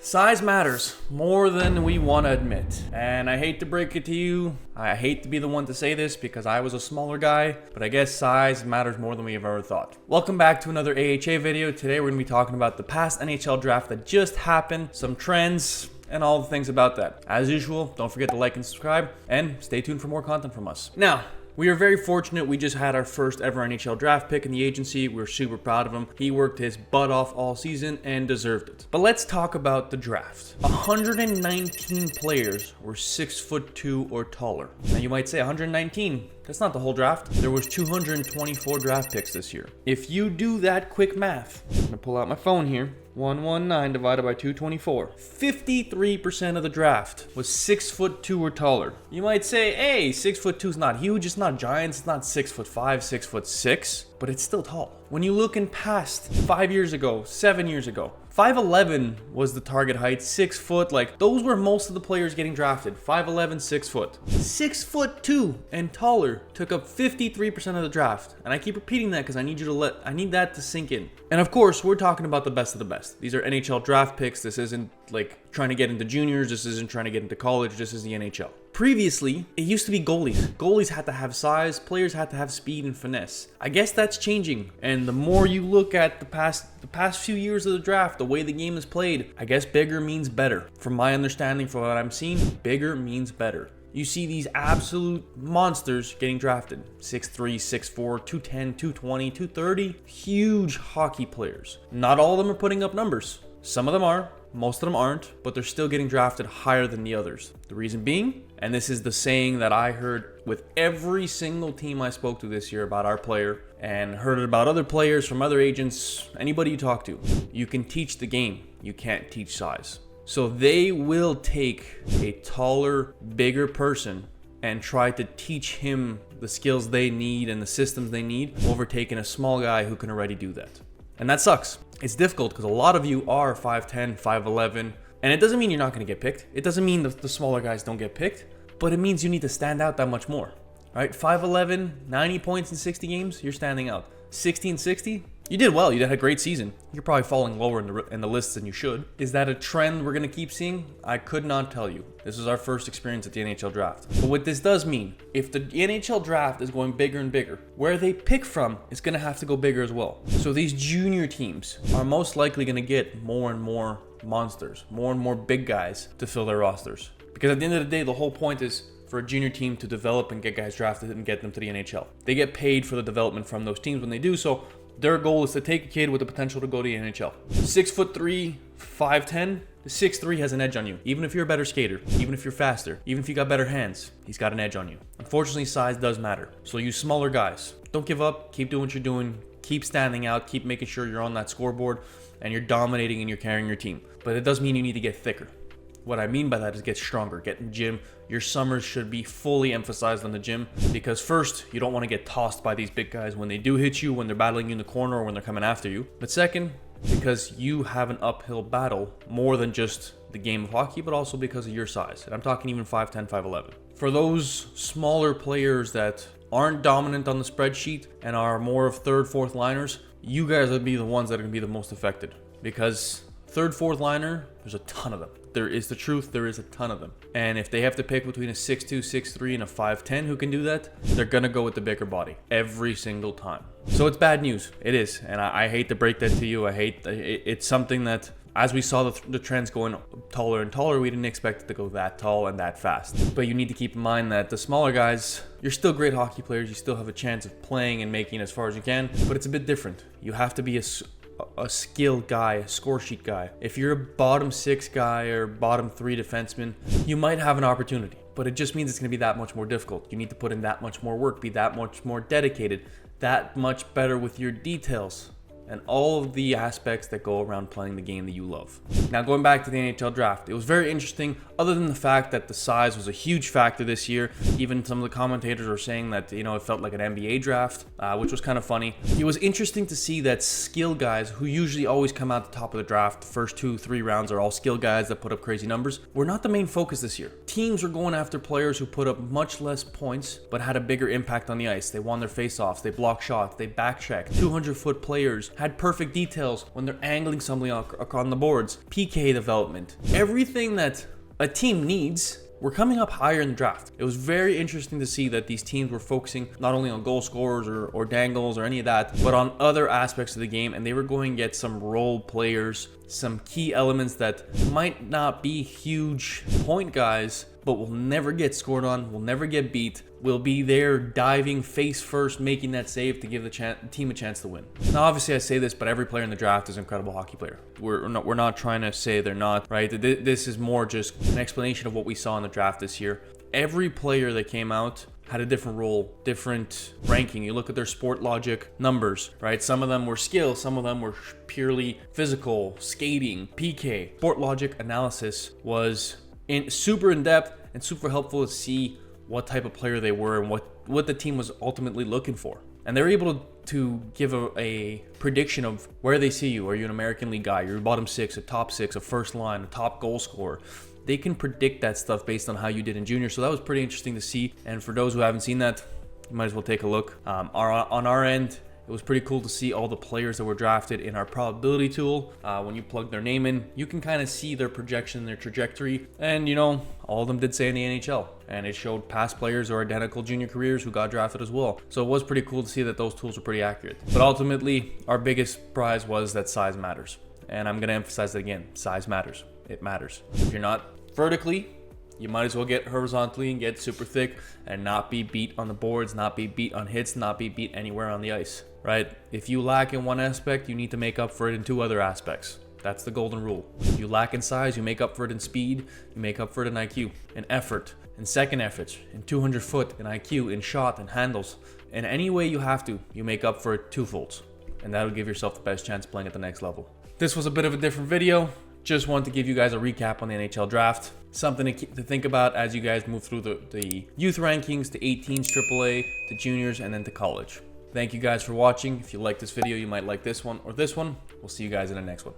Size matters more than we want to admit. And I hate to break it to you. I hate to be the one to say this because I was a smaller guy, but I guess size matters more than we have ever thought. Welcome back to another AHA video. Today we're going to be talking about the past NHL draft that just happened, some trends, and all the things about that. As usual, don't forget to like and subscribe, and stay tuned for more content from us. Now, we are very fortunate. We just had our first ever NHL draft pick in the agency. We're super proud of him. He worked his butt off all season and deserved it. But let's talk about the draft. 119 players were 6'2" or taller. Now you might say 119. That's not the whole draft. There was 224 draft picks this year. If you do that quick math, I'm gonna pull out my phone here. 119 divided by 224. 53% of the draft was 6'2" or taller. You might say, hey, 6'2" is not huge, it's not giants, it's not 6'5", 6'6", but it's still tall. When you look in past 5 years ago, 7 years ago, 5'11" was the target height, 6 foot, like those were most of the players getting drafted. 5'11", 6 foot. 6'2" and taller took up 53% of the draft. And I keep repeating that because I need that to sink in. And of course, we're talking about the best of the best. These are NHL draft picks. This isn't like trying to get into juniors. This isn't trying to get into college. This is the NHL. Previously, it used to be goalies. Goalies had to have size, players had to have speed and finesse. I guess that's changing. And the more you look at the past few years of the draft, the way the game is played, I guess bigger means better. From my understanding, from what I'm seeing, bigger means better. You see these absolute monsters getting drafted. 6'3", 6'4", 210, 220, 230. Huge hockey players. Not all of them are putting up numbers. Some of them are. Most of them aren't, but they're still getting drafted higher than the others. The reason being, and this is the saying that I heard with every single team I spoke to this year about our player, and heard it about other players from other agents, anybody you talk to, you can teach the game, you can't teach size. So they will take a taller, bigger person and try to teach him the skills they need and the systems they need over taking a small guy who can already do that. And that sucks. It's difficult because a lot of you are 5'10", 5'11", and it doesn't mean you're not going to get picked. It doesn't mean the smaller guys don't get picked, but it means you need to stand out that much more. Right? 5'11", 90 points in 60 games, you're standing out. 60 and 60, you did well. You had a great season. You're probably falling lower in the lists than you should. Is that a trend we're going to keep seeing? I could not tell you. This is our first experience at the NHL draft. But what this does mean, if the NHL draft is going bigger and bigger, where they pick from is going to have to go bigger as well. So these junior teams are most likely going to get more and more monsters, more and more big guys to fill their rosters. Because at the end of the day, the whole point is for a junior team to develop and get guys drafted and get them to the NHL. They get paid for the development from those teams when they do so. Their goal is to take a kid with the potential to go to the NHL. 6'3", 5'10", the 6'3" has an edge on you. Even if you're a better skater, even if you're faster, even if you got better hands, he's got an edge on you. Unfortunately, size does matter. So you smaller guys, don't give up, keep doing what you're doing, keep standing out, keep making sure you're on that scoreboard and you're dominating and you're carrying your team. But it does mean you need to get thicker. What I mean by that is get stronger, get in the gym. Your summers should be fully emphasized on the gym because first, you don't want to get tossed by these big guys when they do hit you, when they're battling you in the corner or when they're coming after you. But second, because you have an uphill battle more than just the game of hockey, but also because of your size. And I'm talking even 5'10", 5'11". For those smaller players that aren't dominant on the spreadsheet and are more of third, fourth liners, you guys would be the ones that are going to be the most affected because third, fourth liner, there's a ton of them. There is the truth, there is a ton of them. And if they have to pick between a 6'2", 6'3", and a 5'10" who can do that, they're gonna go with the bigger body every single time. So it's bad news, it is. And I hate to break that to you. It's something that, as we saw the trends going taller and taller, we didn't expect it to go that tall and that fast. But you need to keep in mind that the smaller guys, you're still great hockey players, you still have a chance of playing and making it as far as you can, but it's a bit different. You have to be a skilled guy, a score sheet guy. If you're a bottom 6 guy or bottom 3 defenseman, you might have an opportunity, but it just means it's going to be that much more difficult. You need to put in that much more work, be that much more dedicated, that much better with your details and all of the aspects that go around playing the game that you love. Now, going back to the NHL draft, it was very interesting, other than the fact that the size was a huge factor this year. Even some of the commentators were saying that, it felt like an NBA draft, which was kind of funny. It was interesting to see that skill guys, who usually always come out the top of the draft, the first 2-3 rounds are all skill guys that put up crazy numbers, were not the main focus this year. Teams were going after players who put up much less points, but had a bigger impact on the ice. They won their faceoffs, they blocked shots, they backchecked. 200-foot players had perfect details when they're angling something on the boards, PK development, everything that a team needs. We're coming up higher in the draft. It was very interesting to see that these teams were focusing not only on goal scorers or dangles or any of that, but on other aspects of the game, and they were going to get some role players, some key elements that might not be huge point guys, but will never get scored on, will never get beat, will be there diving face first, making that save to give the team a chance to win. Now, obviously I say this, but every player in the draft is an incredible hockey player. We're not trying to say they're not, right? This is more just an explanation of what we saw in the draft this year. Every player that came out had a different role, different ranking. You look at their sport logic numbers, right? Some of them were skill, some of them were purely physical, skating, PK. Sport logic analysis was super in depth and super helpful to see what type of player they were and what the team was ultimately looking for. And they were able to give a prediction of where they see you. Are you an American League guy? You're a bottom six, a top six, a first line, a top goal scorer. They can predict that stuff based on how you did in junior. So that was pretty interesting to see. And for those who haven't seen that, you might as well take a look. On our end, it was pretty cool to see all the players that were drafted in our probability tool. When you plug their name in, you can kind of see their projection, their trajectory. And, you know, all of them did say in the NHL. And it showed past players or identical junior careers who got drafted as well. So it was pretty cool to see that those tools were pretty accurate. But ultimately, our biggest prize was that size matters. And I'm going to emphasize it again. Size matters. It matters. If you're not vertically, you might as well get horizontally and get super thick and not be beat on the boards, not be beat on hits, not be beat anywhere on the ice, right? If you lack in one aspect, you need to make up for it in two other aspects. That's the golden rule. If you lack in size, you make up for it in speed, you make up for it in IQ, in effort, in second efforts, in 200 foot, in IQ, in shot, in handles. In any way you have to, you make up for it twofolds. And that'll give yourself the best chance playing at the next level. This was a bit of a different video. Just wanted to give you guys a recap on the NHL draft. Something to think about as you guys move through the youth rankings to 18s AAA, to juniors, and then to college. Thank you guys for watching. If you like this video, you might like this one or this one. We'll see you guys in the next one.